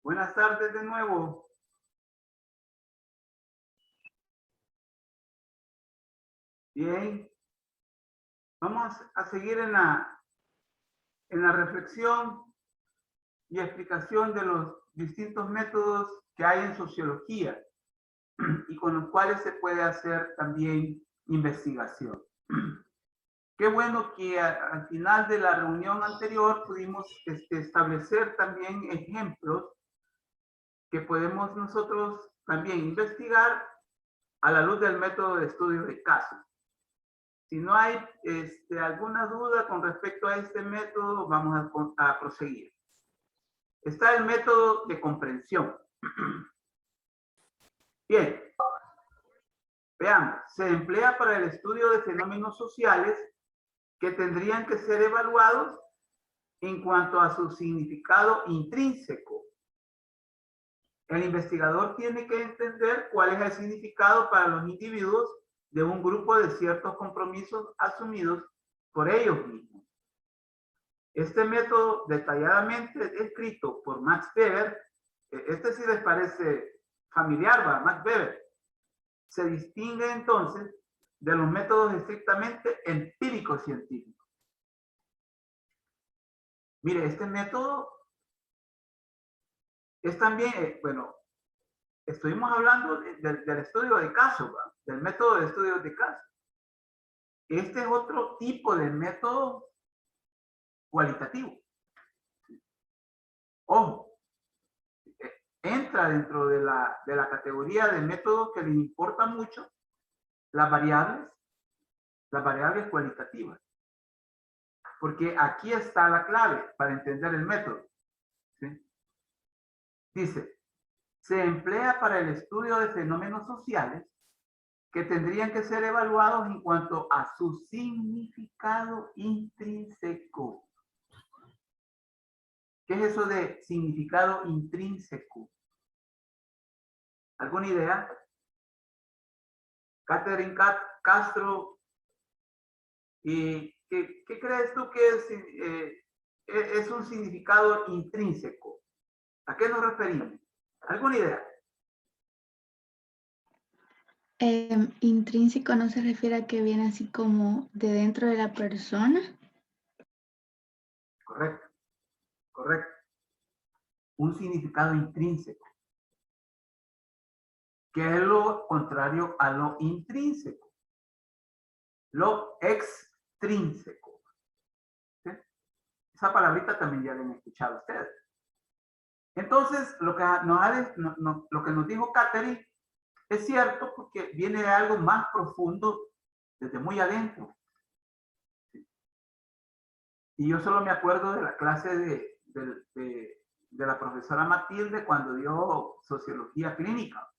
Buenas tardes de nuevo. Bien, vamos a seguir en la reflexión y explicación de los distintos métodos que hay en sociología y con los cuales se puede hacer también investigación. Qué bueno que al final de la reunión anterior pudimos establecer también ejemplos que podemos nosotros también investigar a la luz del método de estudio de casos. Si no hay alguna duda con respecto a este método, vamos a proseguir. Está el método de comprensión. Bien, veamos, se emplea para el estudio de fenómenos sociales que tendrían que ser evaluados en cuanto a su significado intrínseco. El investigador tiene que entender cuál es el significado para los individuos de un grupo de ciertos compromisos asumidos por ellos mismos. Este método detalladamente descrito por Max Weber, este sí les parece familiar, ¿va? Max Weber, se distingue entonces de los métodos estrictamente empíricos científicos. Mire, este método es también, bueno, estuvimos hablando del estudio de casos, ¿va? Del método de estudio de casos. Este es otro tipo de método cualitativo. Ojo, entra dentro de la categoría de métodos que les importa mucho las variables cualitativas. Porque aquí está la clave para entender el método. ¿Sí? Dice, se emplea para el estudio de fenómenos sociales que tendrían que ser evaluados en cuanto a su significado intrínseco. ¿Qué es eso de significado intrínseco? ¿Alguna idea? Catherine Castro, ¿y qué crees tú que es un significado intrínseco? ¿A qué nos referimos? ¿Alguna idea? Intrínseco no se refiere a que viene así como de dentro de la persona. Correcto, correcto. Un significado intrínseco, que es lo contrario a lo intrínseco, lo extrínseco. ¿Sí? Esa palabrita también ya la han escuchado ustedes. Entonces, lo que nos dijo Catherine es cierto porque viene de algo más profundo, desde muy adentro. ¿Sí? Y yo solo me acuerdo de la clase de la profesora Matilde cuando dio sociología clínica.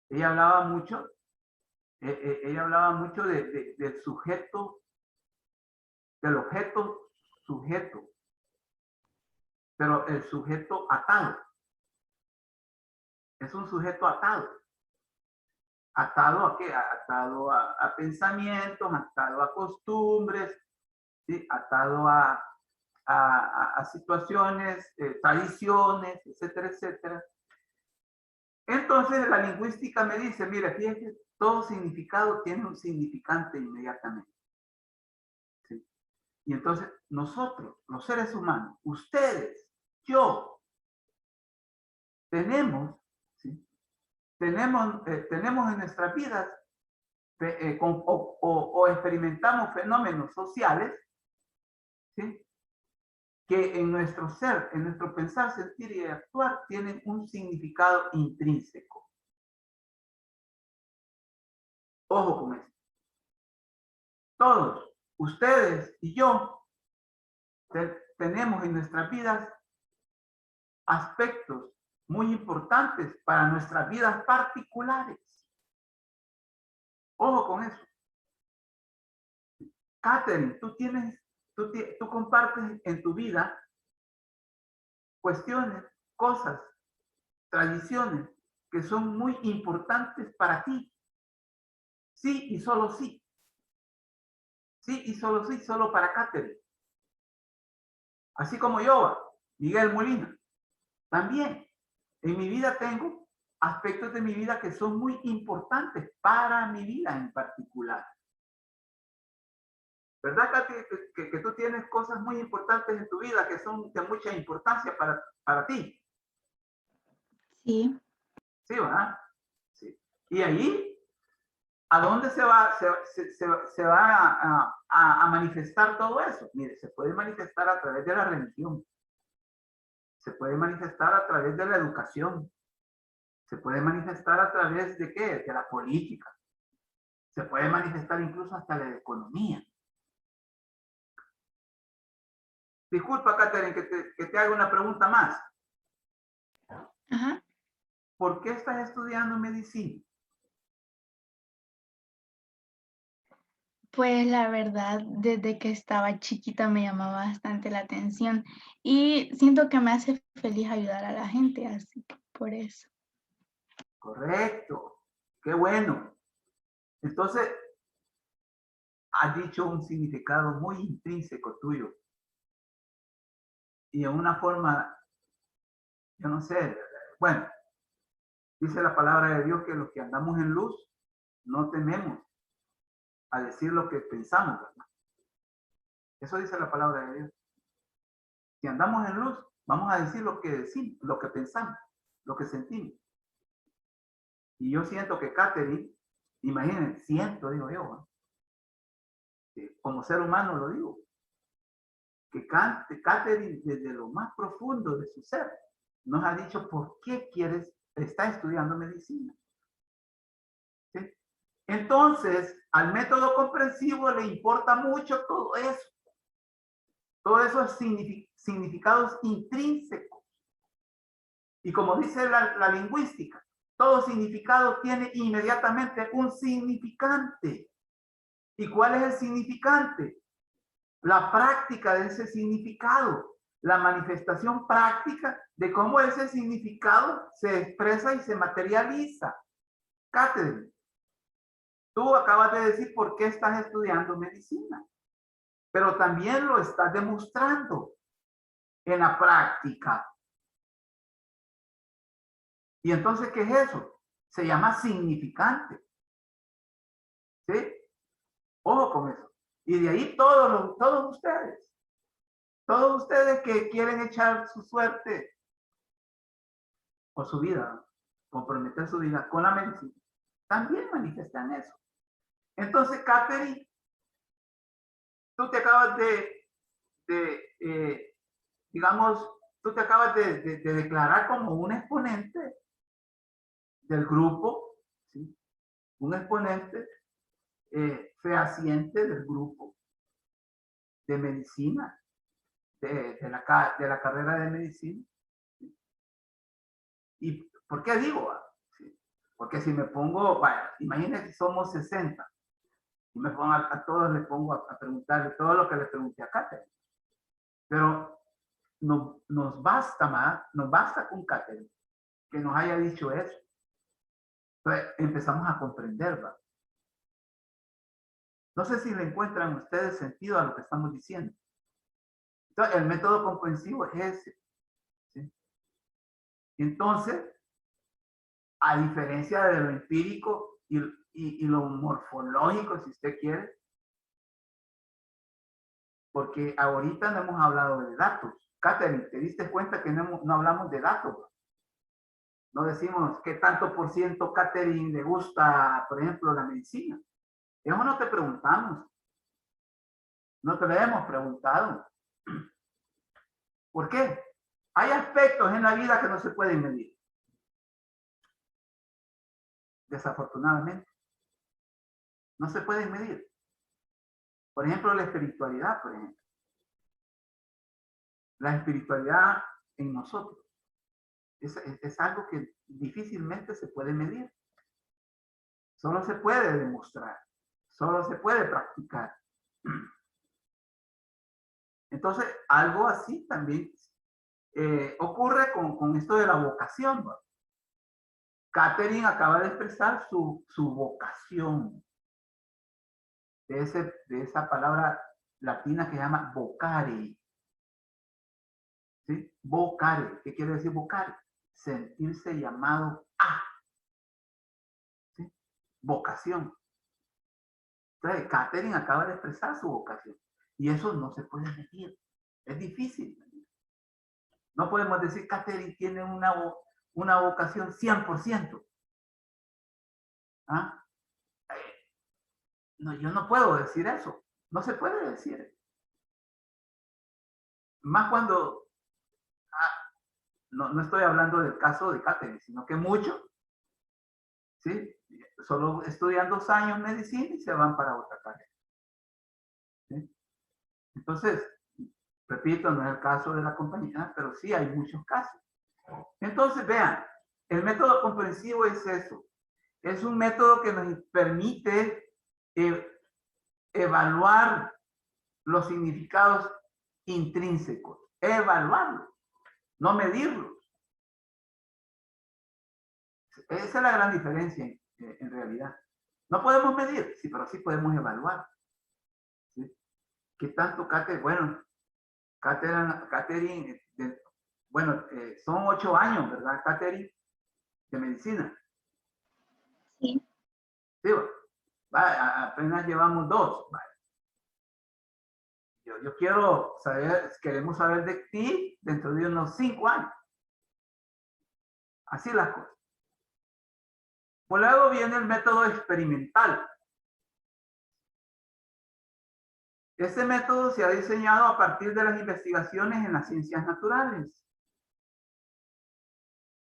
Ella hablaba mucho del sujeto, del objeto sujeto, pero el sujeto atado. Es un sujeto atado. ¿Atado a qué? Atado a pensamientos, atado a costumbres, ¿sí? Atado a situaciones, tradiciones, etcétera, etcétera. Entonces la lingüística me dice, mira, fíjate, todo significado tiene un significante inmediatamente. ¿Sí? Y entonces nosotros, los seres humanos, ustedes, yo, tenemos, ¿sí? tenemos en nuestras vidas o experimentamos fenómenos sociales, ¿sí? Que en nuestro ser, en nuestro pensar, sentir y actuar tienen un significado intrínseco. Ojo con esto. Todos, ustedes y yo, tenemos en nuestras vidas aspectos muy importantes para nuestras vidas particulares. Ojo con eso. Catherine, tú compartes en tu vida cuestiones, cosas, tradiciones que son muy importantes para ti. Sí y solo sí. Sí y solo sí, solo para Catherine. Así como yo, Miguel Molina. También, en mi vida tengo aspectos de mi vida que son muy importantes para mi vida en particular. ¿Verdad, Katy, que tú tienes cosas muy importantes en tu vida que son de mucha importancia para ti? Sí. Sí, ¿verdad? Sí. Y ahí, ¿a dónde se va, se va a manifestar todo eso? Mire, se puede manifestar a través de la religión, se puede manifestar a través de la educación, se puede manifestar a través de qué? De la política, se puede manifestar incluso hasta la economía. Disculpa, Catherine, que te haga una pregunta más. Ajá. ¿Por qué estás estudiando medicina? Pues la verdad, desde que estaba chiquita me llamaba bastante la atención y siento que me hace feliz ayudar a la gente, así que por eso. Correcto. Qué bueno. Entonces, has dicho un significado muy intrínseco tuyo. Y en una forma, yo no sé, bueno, dice la palabra de Dios que los que andamos en luz no tememos a decir lo que pensamos, ¿verdad? Eso dice la palabra de Dios. Si andamos en luz, vamos a decir lo que decimos, lo que pensamos, lo que sentimos. Y yo siento que Catherine, imagínense, siento, digo yo, ¿no? Como ser humano lo digo, que Catherine desde lo más profundo de su ser nos ha dicho por qué está estudiando medicina. ¿Sí? Entonces, al método comprensivo le importa mucho todo eso. Todos esos significados intrínsecos. Y como dice la lingüística, todo significado tiene inmediatamente un significante. ¿Y cuál es el significante? La práctica de ese significado, la manifestación práctica de cómo ese significado se expresa y se materializa. Catherine, tú acabas de decir por qué estás estudiando medicina, pero también lo estás demostrando en la práctica. Y entonces, ¿qué es eso? Se llama significante. ¿Sí? Ojo con eso. Y de ahí todos ustedes que quieren echar su suerte o su vida, comprometer su vida con la medicina, también manifiestan eso. Entonces, Catherine, tú te acabas digamos, tú te acabas de declarar como un exponente del grupo, ¿sí? Un exponente fehaciente del grupo de medicina, de la carrera de medicina. ¿Y por qué digo? ¿Sí? Porque si me pongo, vaya, imagínense si somos 60 y me pongo a todos les pongo a preguntarle todo lo que le pregunté a Catherine. Pero nos basta más, nos basta con Catherine que nos haya dicho eso. Entonces empezamos a comprender, ¿va? No sé si le encuentran ustedes sentido a lo que estamos diciendo. Entonces, el método comprensivo es ese. ¿Sí? Entonces, a diferencia de lo empírico y lo morfológico, si usted quiere, porque ahorita no hemos hablado de datos. Catherine, ¿te diste cuenta que no hablamos de datos? No decimos qué tanto por ciento Catherine le gusta, por ejemplo, la medicina. Eso no te preguntamos. No te lo hemos preguntado. ¿Por qué? Hay aspectos en la vida que no se pueden medir. Desafortunadamente. No se pueden medir. Por ejemplo, la espiritualidad, por ejemplo. La espiritualidad en nosotros es algo que difícilmente se puede medir. Solo se puede demostrar. Solo se puede practicar. Entonces, algo así también ocurre con esto de la vocación, ¿no? Catherine acaba de expresar su vocación de esa palabra latina que se llama vocare. ¿sí? Vocare. ¿Qué quiere decir vocare? Sentirse llamado a. ¿Sí? Vocación. Entonces, Catherine acaba de expresar su vocación. Y eso no se puede medir. Es difícil. No podemos decir que Catherine tiene una vocación 100%. ¿Ah? No, yo no puedo decir eso. No se puede decir. Más cuando, no estoy hablando del caso de Catherine, sino que muchos, ¿sí? Solo estudian 2 años medicina y se van para otra carrera. ¿Sí? Entonces, repito, no es el caso de la compañía, pero sí hay muchos casos. Entonces, vean, el método comprensivo es eso. Es un método que nos permite evaluar los significados intrínsecos, evaluarlos, no medirlos. Esa es la gran diferencia en realidad. No podemos medir, sí, pero sí podemos evaluar. ¿Sí? ¿Qué tanto Catherine? Bueno, Catherine, bueno, son 8 años, ¿verdad, Catherine? De medicina. Sí. Sí, apenas llevamos 2. Yo quiero saber, queremos saber de ti dentro de unos 5 años. Así las cosas. Por luego viene el método experimental. Este método se ha diseñado a partir de las investigaciones en las ciencias naturales.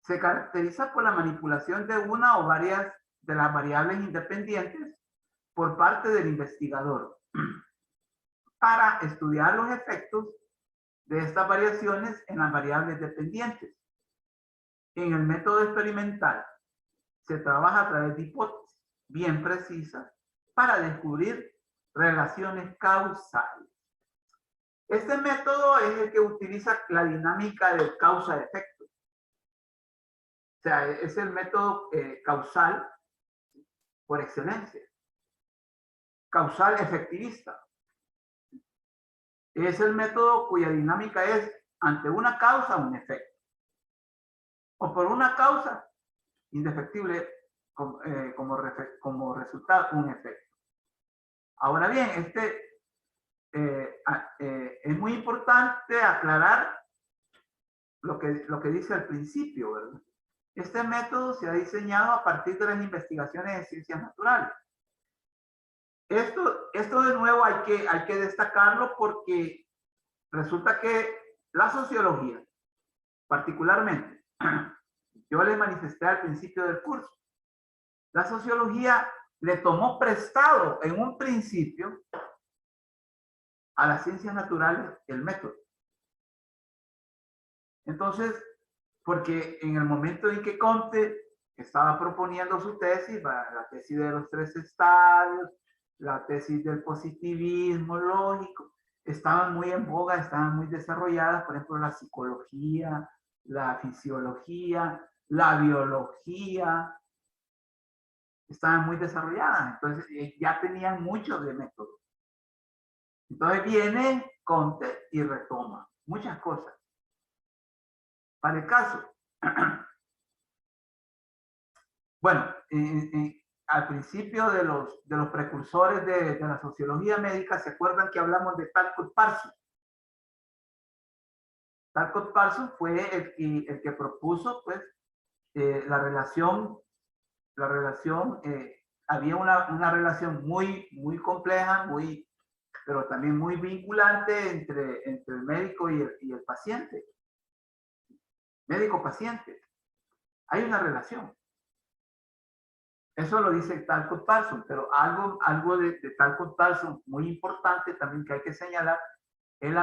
Se caracteriza por la manipulación de una o varias de las variables independientes por parte del investigador para estudiar los efectos de estas variaciones en las variables dependientes. En el método experimental se trabaja a través de hipótesis bien precisas para descubrir relaciones causales. Este método es el que utiliza la dinámica de causa-efecto. O sea, es el método causal por excelencia. Causal efectivista. Es el método cuya dinámica es ante una causa un efecto. O por una causa indefectible como resultado un efecto. Ahora bien, es muy importante aclarar lo que dice al principio, ¿verdad? Este método se ha diseñado a partir de las investigaciones de ciencias naturales. Esto de nuevo hay que destacarlo porque resulta que la sociología, particularmente, yo les manifesté al principio del curso, la sociología le tomó prestado en un principio a las ciencias naturales el método. Entonces, porque en el momento en que Comte estaba proponiendo su tesis, la tesis de los 3 estadios, la tesis del positivismo lógico, estaban muy en boga, estaban muy desarrolladas, por ejemplo, la psicología, la fisiología, la biología, estaban muy desarrolladas, entonces ya tenían mucho de método. Entonces viene Comte y retoma muchas cosas. Para el caso, bueno, al principio de los precursores de la sociología médica, ¿se acuerdan que hablamos de Talcott Parsons? Talcott Parsons fue el que propuso, pues, la relación, había una relación muy compleja, pero también muy vinculante entre el médico y el paciente. Médico-paciente. Hay una relación. Eso lo dice Talcott Parsons, pero algo de Talcott Parsons muy importante también que hay que señalar, él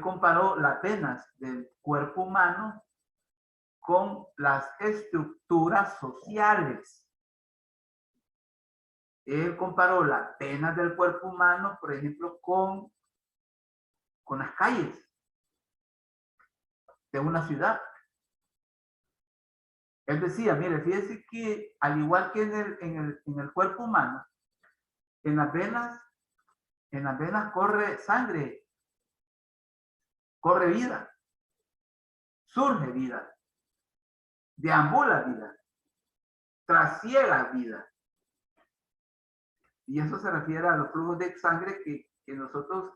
comparó las venas del cuerpo humano con las estructuras sociales. Él comparó las venas del cuerpo humano, por ejemplo, con las calles de una ciudad. Él decía, mire, fíjese que al igual que en el cuerpo humano, en las venas corre sangre, corre vida, surge vida, deambula vida, trasiega vida. Y eso se refiere a los flujos de sangre que nosotros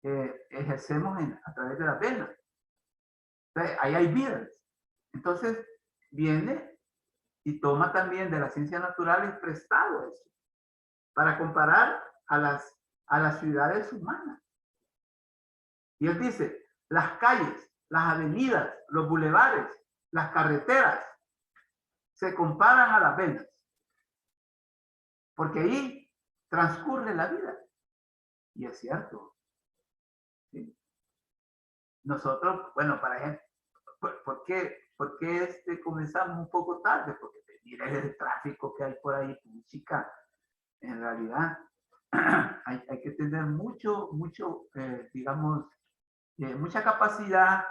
ejercemos a través de las venas. Entonces, ahí hay vidas. Entonces, viene y toma también de las ciencias naturales prestado eso, para comparar a las ciudades humanas. Y él dice, las calles, las avenidas, los bulevares, las carreteras, se comparan a las venas. Porque ahí transcurre la vida. Y es cierto. ¿Sí? Nosotros, bueno, para ejemplo, ¿por qué comenzamos un poco tarde? Porque mira el tráfico que hay por ahí, chica. En realidad, hay que tener mucho, digamos, mucha capacidad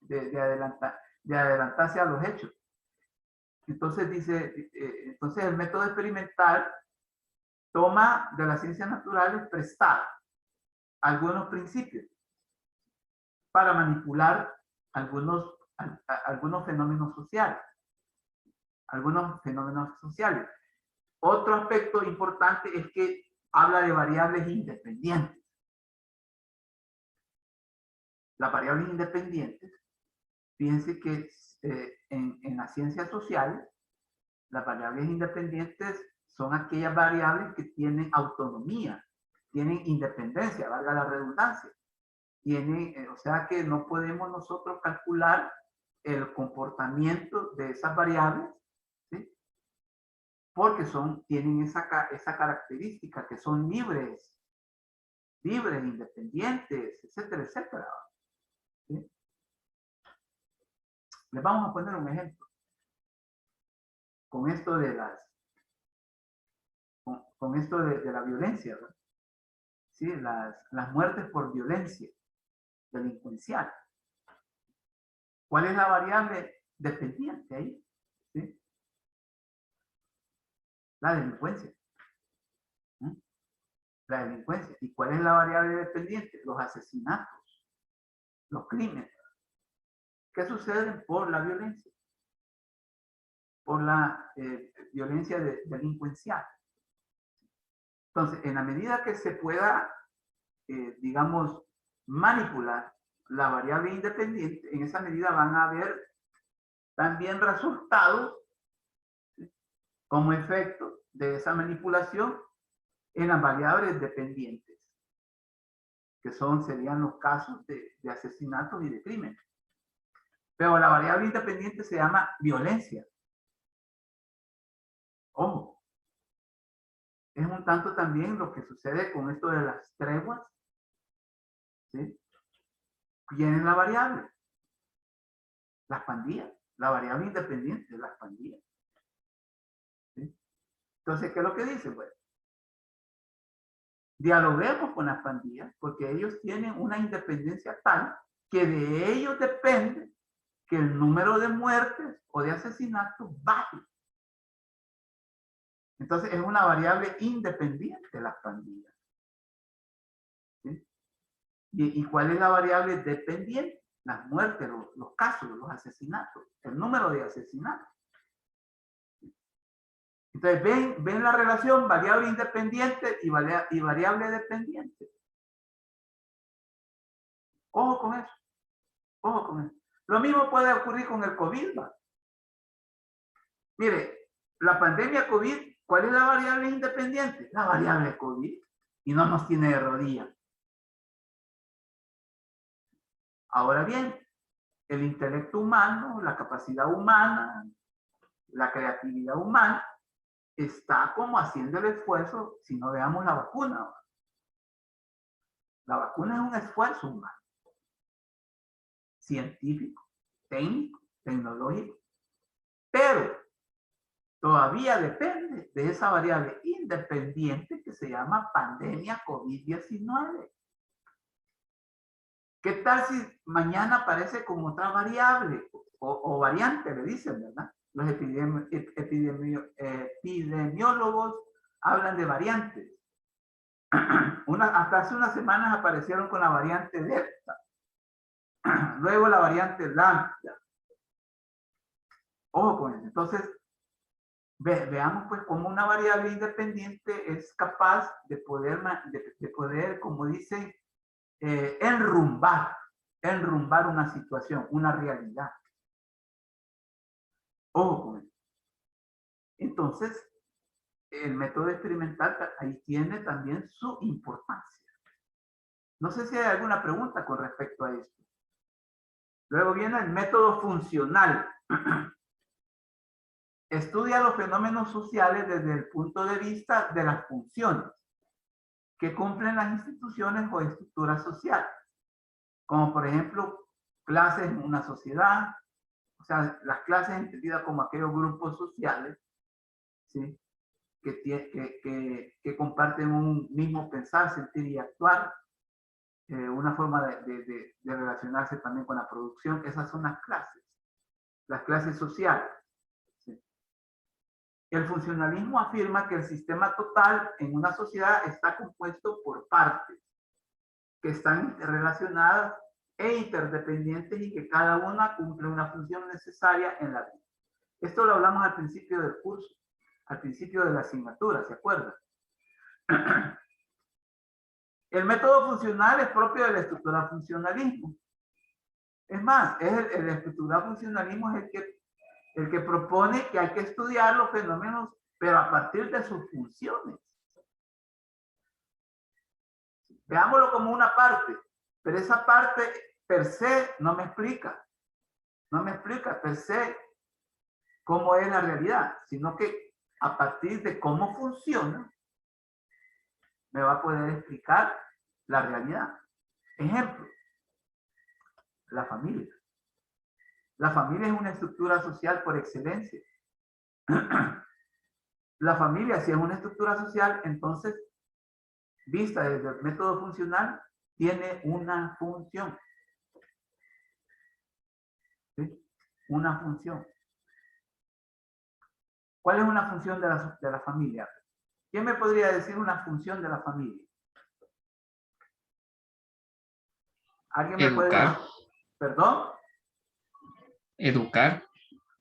de adelantarse a los hechos. Entonces dice, entonces el método experimental toma de las ciencias naturales prestado algunos principios para manipular algunos fenómenos sociales. Otro aspecto importante es que habla de variables independientes. Las variables independientes, fíjense que en las ciencias sociales, las variables independientes son aquellas variables que tienen autonomía, tienen independencia, valga la redundancia. O sea que no podemos nosotros calcular el comportamiento de esas variables, ¿sí? Porque tienen esa característica, que son libres, independientes, etcétera, etcétera. ¿Sí? Les vamos a poner un ejemplo. Con esto de la violencia, ¿verdad? ¿Sí? Las muertes por violencia delincuencial. ¿Cuál es la variable dependiente ahí? ¿Sí? La delincuencia. ¿Mm? La delincuencia. ¿Y cuál es la variable dependiente? Los asesinatos, los crímenes. ¿Qué suceden por la violencia? Por la violencia delincuencial. Entonces, en la medida que se pueda, digamos, manipular la variable independiente, en esa medida van a haber también resultados, ¿sí?, como efecto de esa manipulación en las variables dependientes, que serían los casos de asesinatos y de crímenes. Pero la variable independiente se llama violencia. Ojo, es un tanto también lo que sucede con esto de las treguas, ¿sí? ¿Quién es la variable? Las pandillas. La variable independiente de las pandillas. ¿Sí? Entonces, ¿qué es lo que dice? Pues, dialoguemos con las pandillas porque ellos tienen una independencia tal que de ellos depende que el número de muertes o de asesinatos baje. Entonces, es una variable independiente de las pandillas. ¿Sí? ¿Y cuál es la variable dependiente? Las muertes, los casos, los asesinatos, el número de asesinatos. Entonces, ven la relación variable independiente y variable dependiente. Ojo con eso. Ojo con eso. Lo mismo puede ocurrir con el COVID, ¿va? Mire, la pandemia COVID, ¿cuál es la variable independiente? La variable COVID. Y no nos tiene de rodillas. Ahora bien, el intelecto humano, la capacidad humana, la creatividad humana, está como haciendo el esfuerzo, si no veamos la vacuna. La vacuna es un esfuerzo humano, científico, técnico, tecnológico, pero todavía depende de esa variable independiente que se llama pandemia COVID-19. ¿Qué tal si mañana aparece con otra variable o variante, le dicen, ¿verdad? Los epidemiólogos hablan de variantes. Hasta hace unas semanas aparecieron con la variante Delta. Luego la variante lambda. Ojo con eso. Entonces, veamos pues cómo una variable independiente es capaz de poder, como dicen, enrumbar una situación, una realidad. Ojo con eso. Entonces, el método experimental ahí tiene también su importancia. No sé si hay alguna pregunta con respecto a esto. Luego viene el método funcional. Estudia los fenómenos sociales desde el punto de vista de las funciones que cumplen las instituciones o estructuras sociales, como por ejemplo clases en una sociedad, o sea, las clases entendidas como aquellos grupos sociales, ¿sí? que comparten un mismo pensar, sentir y actuar, una forma de relacionarse también con la producción. Esas son las clases sociales. ¿Sí? El funcionalismo afirma que el sistema total en una sociedad está compuesto por partes que están relacionadas e interdependientes y que cada una cumple una función necesaria en la vida. Esto lo hablamos al principio del curso, al principio de la asignatura, ¿se acuerdan? El método funcional es propio del estructural funcionalismo. Es más, el estructural funcionalismo es el que propone que hay que estudiar los fenómenos, pero a partir de sus funciones. Veámoslo como una parte, pero esa parte per se no me explica per se cómo es la realidad, sino que a partir de cómo funciona, me va a poder explicar la realidad. Ejemplo, la familia. La familia es una estructura social por excelencia. La familia, si es una estructura social, entonces, vista desde el método funcional, tiene una función. ¿Sí? Una función. ¿Cuál es una función de la familia? ¿Quién me podría decir una función de la familia? ¿Alguien me puede decir? ¿Perdón? Educar.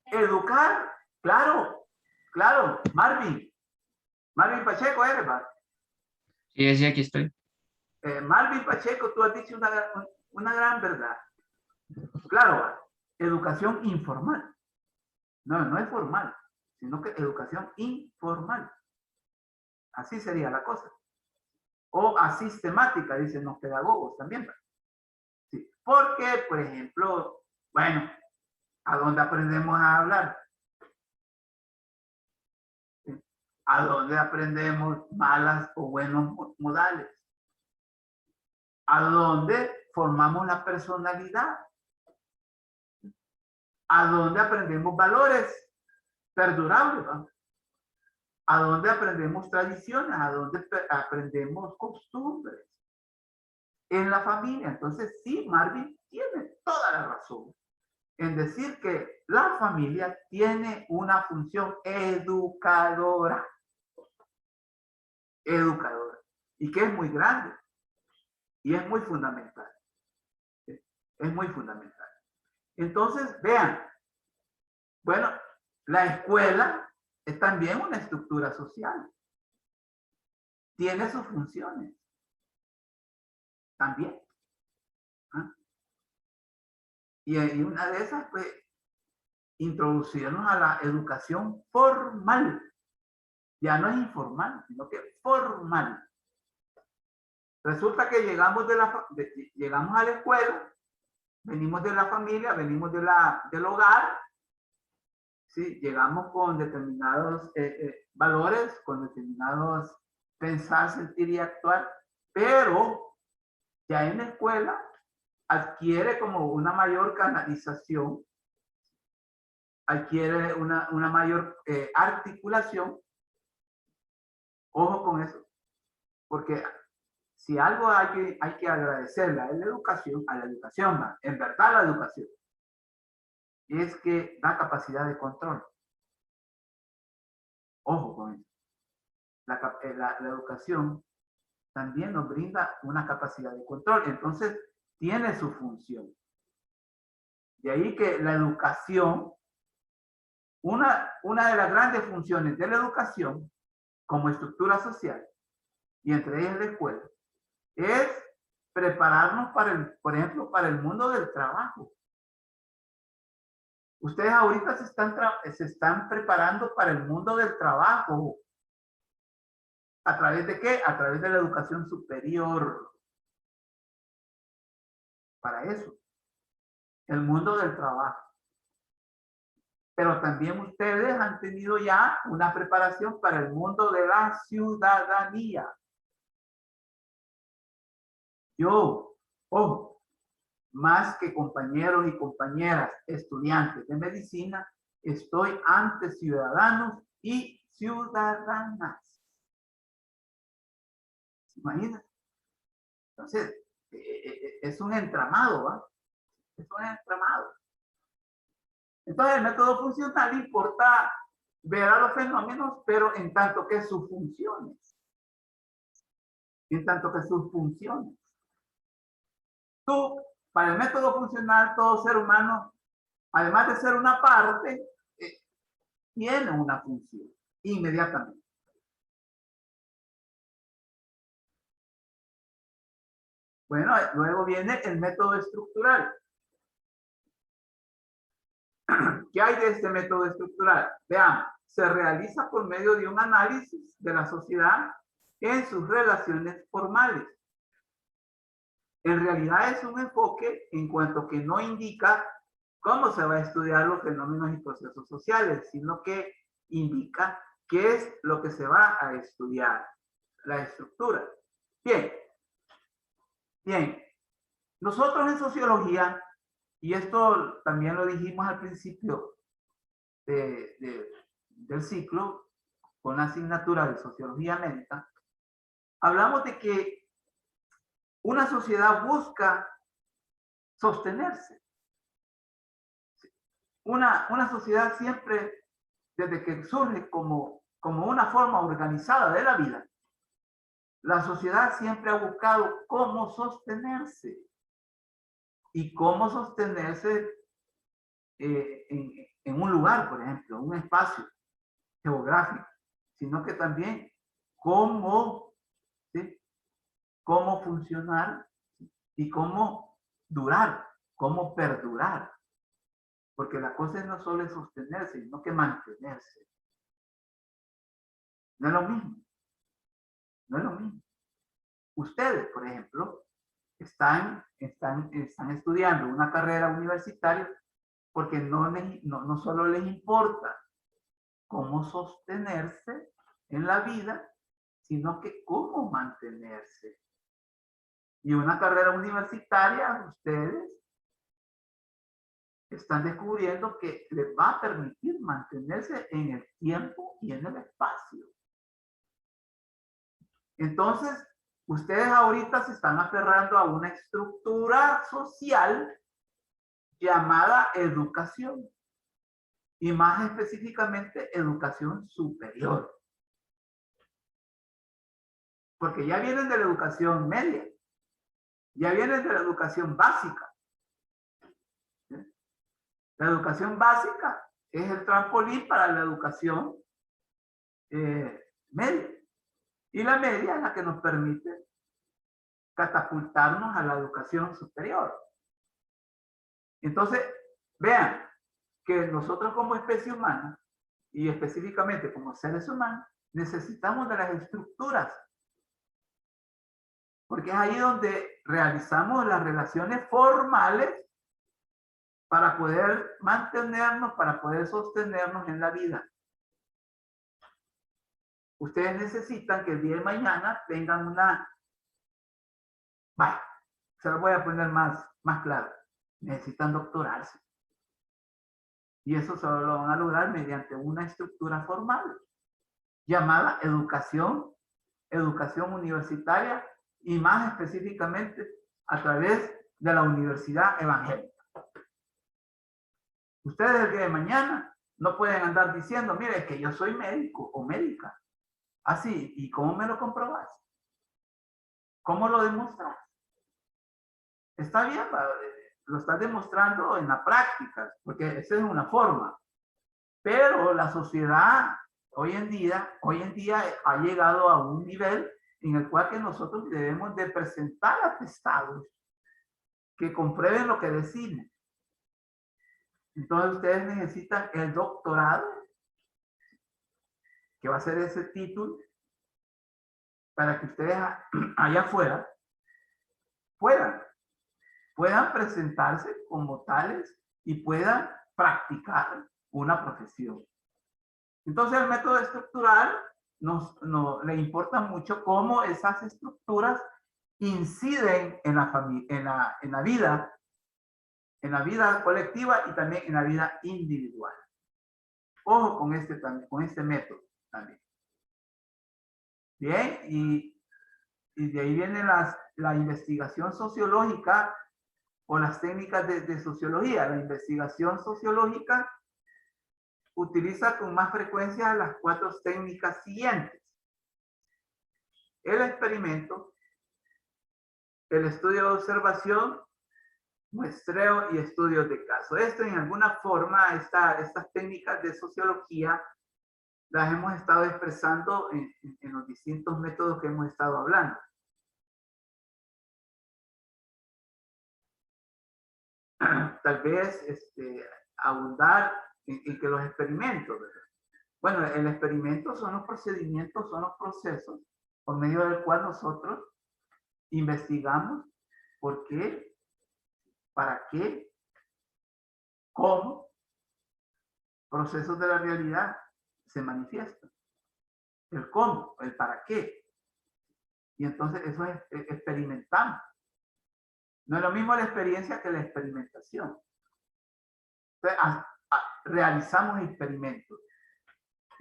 Educar, claro, claro. Marvin Pacheco, ¿verdad? Sí, aquí estoy. Marvin Pacheco, tú has dicho una gran verdad. Claro, educación informal. No es formal, sino que educación informal. Así sería la cosa. O asistemática, dicen los pedagogos también. Sí, porque, por ejemplo, bueno, ¿a dónde aprendemos a hablar? ¿Sí? ¿A dónde aprendemos malas o buenos modales? ¿A dónde formamos la personalidad? ¿A dónde aprendemos valores perdurables? ¿No? ¿A dónde aprendemos tradiciones? ¿A dónde aprendemos costumbres? En la familia. Entonces, sí, Marvin tiene toda la razón en decir que la familia tiene una función educadora. Educadora. Y que es muy grande. Y es muy fundamental. Es muy fundamental. Entonces, vean. Bueno, la escuela es también una estructura social. Tiene sus funciones. También. ¿Ah? Y una de esas, pues, introducirnos a la educación formal. Ya no es informal, sino que formal. Resulta que llegamos a la escuela, venimos de la familia, venimos del hogar, ¿sí? Llegamos con determinados valores, con determinados pensar, sentir y actuar, pero ya en la escuela adquiere como una mayor canalización, adquiere una mayor articulación. Ojo con eso, porque si algo hay que agradecerle a la educación, en verdad la educación, es que da capacidad de control. Ojo con eso. La educación también nos brinda una capacidad de control, entonces tiene su función. De ahí que la educación, una de las grandes funciones de la educación como estructura social, y entre ellas la escuela, es prepararnos para por ejemplo, para el mundo del trabajo. Ustedes ahorita se están preparando para el mundo del trabajo. ¿A través de qué? A través de la educación superior. Para eso. El mundo del trabajo. Pero también ustedes han tenido ya una preparación para el mundo de la ciudadanía. Yo, ojo, más que compañeros y compañeras estudiantes de medicina, estoy ante ciudadanos y ciudadanas. Imagínense. Entonces, es un entramado, ¿va? Es un entramado. Entonces, el método funcional importa ver a los fenómenos, pero en tanto que sus funciones. En tanto que sus funciones. Tú, para el método funcional, todo ser humano, además de ser una parte, tiene una función, inmediatamente. Bueno, luego viene el método estructural. ¿Qué hay de este método estructural? Veamos, se realiza por medio de un análisis de la sociedad en sus relaciones formales. En realidad es un enfoque en cuanto que no indica cómo se va a estudiar los fenómenos y procesos sociales, sino que indica qué es lo que se va a estudiar, la estructura. Bien, bien. Nosotros en sociología, y esto también lo dijimos al principio del ciclo, con la asignatura de sociología médica, hablamos de que una sociedad busca sostenerse. Una sociedad siempre, desde que surge como una forma organizada de la vida, la sociedad siempre ha buscado cómo sostenerse. Y cómo sostenerse en un lugar, por ejemplo, un espacio geográfico, sino que también cómo, ¿sí? Cómo funcionar y cómo durar, cómo perdurar. Porque la cosa no solo es sostenerse, sino que mantenerse. No es lo mismo. No es lo mismo. Ustedes, por ejemplo, están estudiando una carrera universitaria porque no solo les importa cómo sostenerse en la vida, sino que cómo mantenerse. Y una carrera universitaria, ustedes están descubriendo que les va a permitir mantenerse en el tiempo y en el espacio. Entonces, ustedes ahorita se están aferrando a una estructura social llamada educación. Y más específicamente, educación superior. Porque ya vienen de la educación media. Ya vienen de la educación básica. ¿Sí? La educación básica es el trampolín para la educación media. Y la media es la que nos permite catapultarnos a la educación superior. Entonces, vean que nosotros como especie humana, y específicamente como seres humanos, necesitamos de las estructuras. Porque es ahí donde realizamos las relaciones formales para poder mantenernos, para poder sostenernos en la vida. Ustedes necesitan que el día de mañana tengan se lo voy a poner más claro. Necesitan doctorarse. Y eso solo lo van a lograr mediante una estructura formal llamada educación universitaria y más específicamente a través de la universidad evangélica. Ustedes el día de mañana no pueden andar diciendo, mire, que yo soy médico o médica. Así, ¿y cómo me lo comprobas? ¿Cómo lo demostras? Está bien, lo estás demostrando en la práctica, porque esa es una forma. Pero la sociedad hoy en día ha llegado a un nivel en el cual que nosotros debemos de presentar atestados que comprueben lo que decimos. Entonces ustedes necesitan el doctorado, que va a ser ese título, para que ustedes allá afuera puedan presentarse como tales y puedan practicar una profesión. Entonces el método estructural le importa mucho cómo esas estructuras inciden en la vida colectiva y también en la vida individual. Ojo con este método también. Bien, y de ahí viene la investigación sociológica o las técnicas de sociología. La investigación sociológica utiliza con más frecuencia las 4 técnicas siguientes: el experimento, el estudio de observación, muestreo y estudios de caso. Esto en alguna forma, estas técnicas de sociología las hemos estado expresando en los distintos métodos que hemos estado hablando. Tal vez abundar en que los experimentos, ¿verdad? Bueno, el experimento son los procedimientos, son los procesos por medio del cual nosotros investigamos por qué, para qué, cómo procesos de la realidad se manifiestan. El cómo, el para qué. Y entonces eso es experimentamos. No es lo mismo la experiencia que la experimentación. Entonces, realizamos experimentos.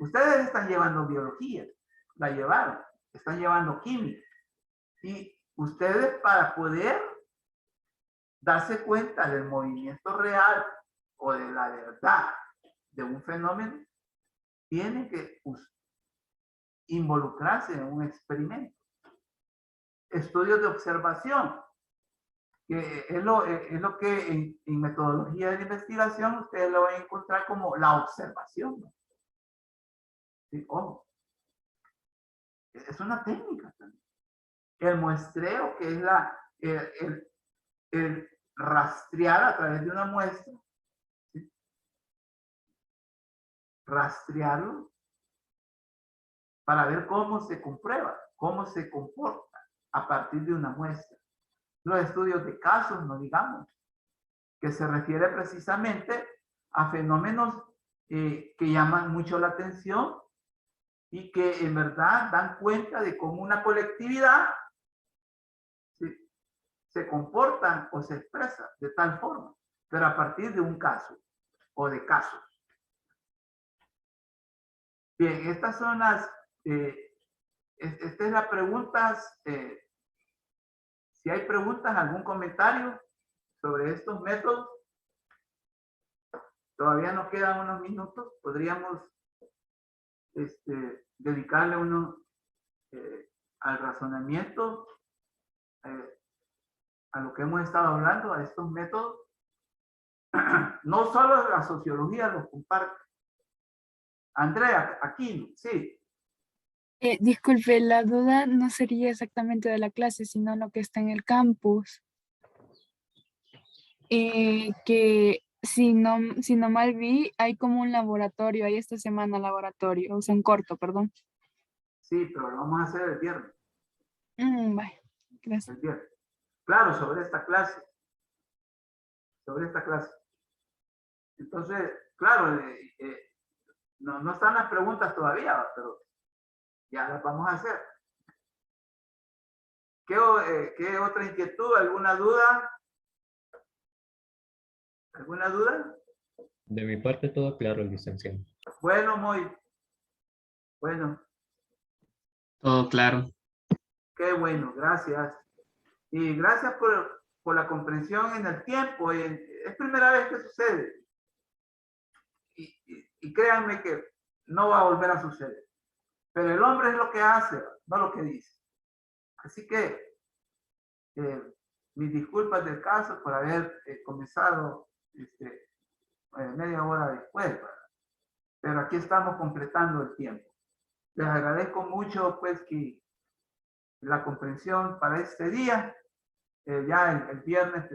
Ustedes están llevando biología, la llevaron, están llevando química. Y ustedes, para poder darse cuenta del movimiento real o de la verdad de un fenómeno, tienen que involucrarse en un experimento. Estudios de observación, que es lo que en metodología de investigación ustedes lo van a encontrar como la observación, ¿no? ¿Sí? Ojo. Es una técnica también. El muestreo, que es el rastrear a través de una muestra, ¿sí? Rastrearlo para ver cómo se comprueba, cómo se comporta a partir de una muestra. Los estudios de casos, no digamos, que se refiere precisamente a fenómenos que llaman mucho la atención y que en verdad dan cuenta de cómo una colectividad se comporta o se expresa de tal forma, pero a partir de un caso o de casos. Bien, estas son esta es las preguntas. Si hay preguntas, algún comentario sobre estos métodos, todavía nos quedan unos minutos, podríamos dedicarle uno al razonamiento, a lo que hemos estado hablando, a estos métodos. No solo la sociología los comparte. Andrea, aquí, sí. Disculpe, la duda no sería exactamente de la clase, sino lo que está en el campus. Que si no mal vi, hay como un laboratorio, hay esta semana laboratorio, o sea, un corto, perdón. Sí, pero lo vamos a hacer el viernes. Vale, gracias. El viernes. Claro, sobre esta clase. Sobre esta clase. Entonces, claro, no están las preguntas todavía, pero ya las vamos a hacer. ¿Qué otra inquietud? ¿Alguna duda? ¿Alguna duda? De mi parte, todo claro, licenciado. Bueno, muy bueno. Todo claro. Qué bueno, gracias. Y gracias por la comprensión en el tiempo. Es primera vez que sucede. Y créanme que no va a volver a suceder. Pero el hombre es lo que hace, no lo que dice. Así que mis disculpas del caso por haber comenzado media hora después, ¿verdad? Pero aquí estamos completando el tiempo. Les agradezco mucho pues que la comprensión para este día. Ya el viernes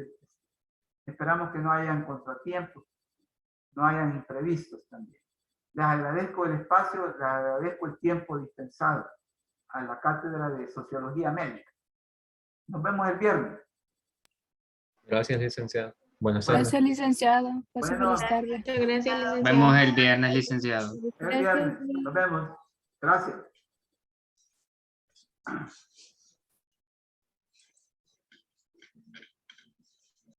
esperamos que no hayan contratiempos, no hayan imprevistos también. Les agradezco el espacio, les agradezco el tiempo dispensado a la cátedra de Sociología Médica. Nos vemos el viernes. Gracias, licenciado. Buenas tardes. Gracias, licenciado. Pase Bueno. buenas tardes. Muchas gracias, licenciado. Vemos el viernes, licenciado. El viernes. Nos vemos. Gracias.